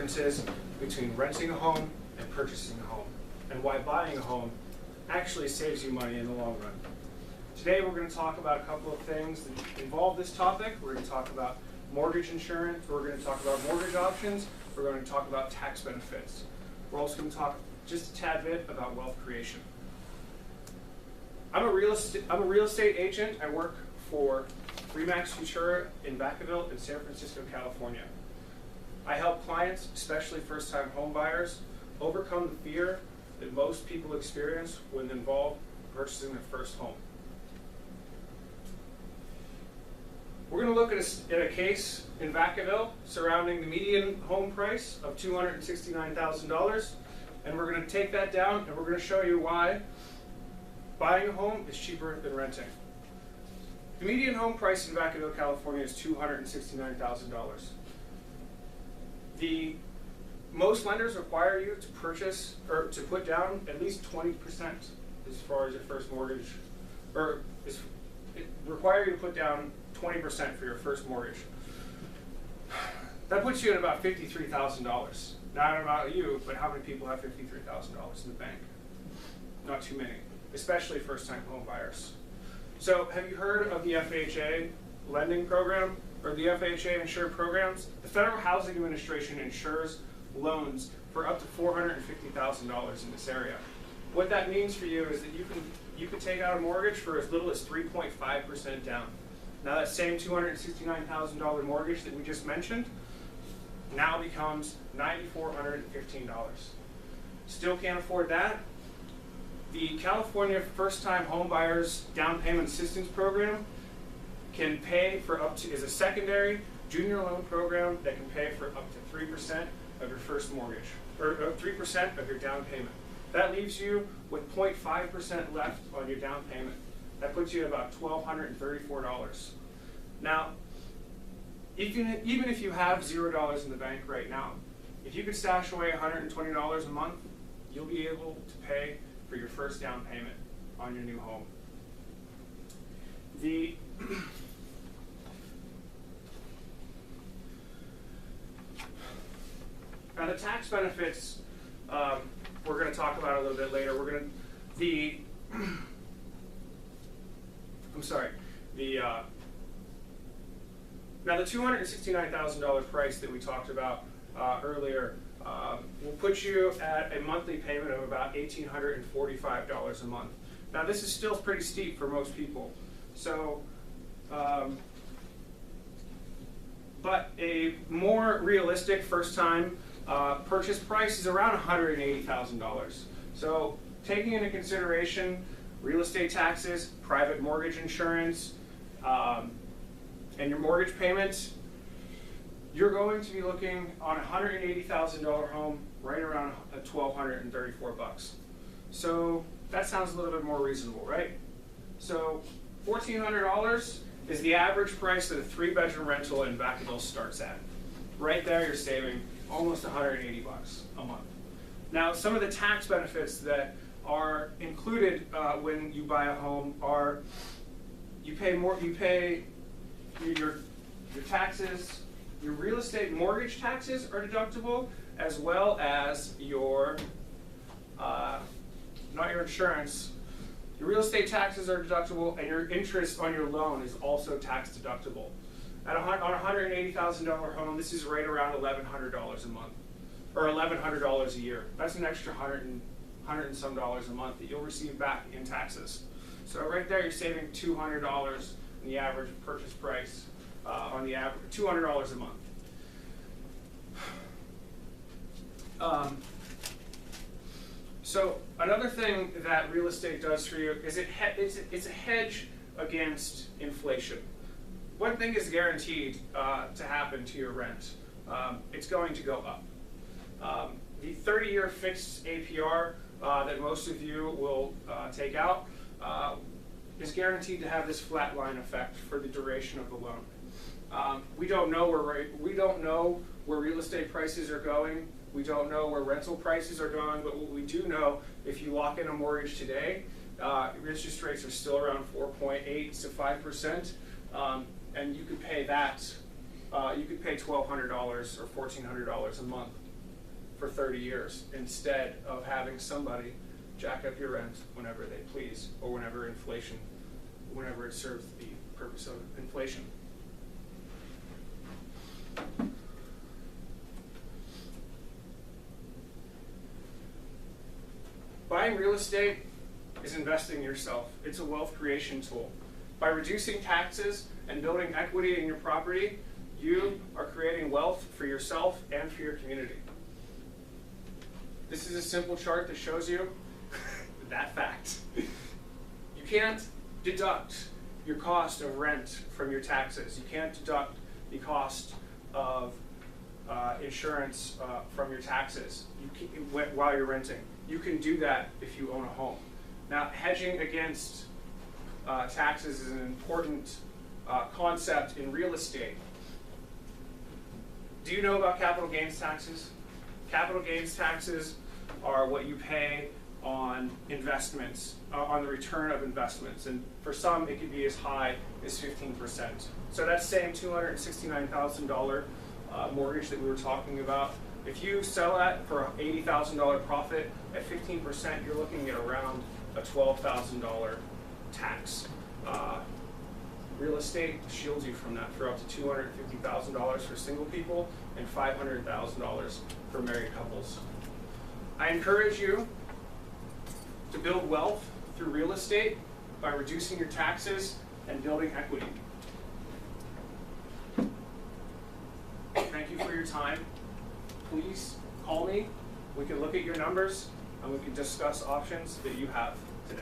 differences between renting a home and purchasing a home, and why buying a home actually saves you money in the long run. Today we're going to talk about a couple of things that involve this topic. We're going to talk about mortgage insurance, we're going to talk about mortgage options, we're going to talk about tax benefits. We're also going to talk just a tad bit about wealth creation. I'm a real estate agent. I work for Remax Futura in Vacaville in San Francisco, California. I help clients, especially first-time home buyers, overcome the fear that most people experience when involved purchasing their first home. We're going to look at a case in Vacaville surrounding the median home price of $269,000, and we're going to take that down and we're going to show you why buying a home is cheaper than renting. The median home price in Vacaville, California is $269,000. Most lenders require you to purchase or to put down at least 20% as far as your first mortgage, or require you to put down 20% for your first mortgage. That puts you at about $53,000. Not about you, but how many people have $53,000 in the bank? Not too many, especially first-time home buyers. So have you heard of the FHA lending program or the FHA insured programs? The Federal Housing Administration insures loans for up to $450,000 in this area. What that means for you is that you can take out a mortgage for as little as 3.5% down. Now that same $269,000 mortgage that we just mentioned now becomes $9,415. Still can't afford that? The California First-Time Home Buyers Down Payment Assistance Program can pay for is a secondary junior loan program that can pay for up to 3% of your first mortgage, or 3% of your down payment. That leaves you with 0.5% left on your down payment. That puts you at about $1,234. Now, even if you have $0 in the bank right now, if you could stash away $120 a month, you'll be able to pay for your first down payment on your new home. Now the tax benefits we're going to talk about a little bit later. Now the $269,000 price that we talked about earlier will put you at a monthly payment of about $1,845 a month. Now this is still pretty steep for most people. So, but a more realistic first-time purchase price is around $180,000. So taking into consideration real estate taxes, private mortgage insurance, and your mortgage payments, you're going to be looking on a $180,000 home right around $1,234. So that sounds a little bit more reasonable, right? So $1,400 is the average price that a 3-bedroom rental in Vacaville starts at. Right there, you're saving almost $180 a month. Now, some of the tax benefits that are included when you buy a home are you pay your taxes. Your real estate mortgage taxes are deductible, as well as your, not your insurance, your real estate taxes are deductible, and your interest on your loan is also tax deductible. On a $180,000 home, this is right around $1,100 a month, or $1,100 a year. That's an extra $100 and some dollars a month that you'll receive back in taxes. So right there, you're saving $200 in the average purchase price. On the average, $200 a month. So another thing that real estate does for you is it's a hedge against inflation. One thing is guaranteed to happen to your rent. It's going to go up. The 30-year fixed APR that most of you will take out is guaranteed to have this flat line effect for the duration of the loan. We don't know where real estate prices are going. We don't know where rental prices are going, but what we do know, if you lock in a mortgage today, interest rates are still around 4.8 to 5%, and you could pay that. You could pay $1,200 or $1,400 a month for 30 years instead of having somebody jack up your rent whenever they please, or whenever it serves the purpose of inflation. Buying real estate is investing in yourself. It's a wealth creation tool. By reducing taxes and building equity in your property, you are creating wealth for yourself and for your community. This is a simple chart that shows you that fact. You can't deduct your cost of rent from your taxes. You can't deduct the cost of insurance from your taxes while you're renting. You can do that if you own a home. Now, hedging against taxes is an important concept in real estate. Do you know about capital gains taxes? Capital gains taxes are what you pay on investments, on the return of investments. And for some, it could be as high as 15%. So that same $269,000 mortgage that we were talking about, if you sell that for an $80,000 profit, at 15%, you're looking at around a $12,000 tax. Real estate shields you from that for up to $250,000 for single people and $500,000 for married couples. I encourage you to build wealth through real estate by reducing your taxes and building equity. Thank you for your time. Please call me. We can look at your numbers and we can discuss options that you have today.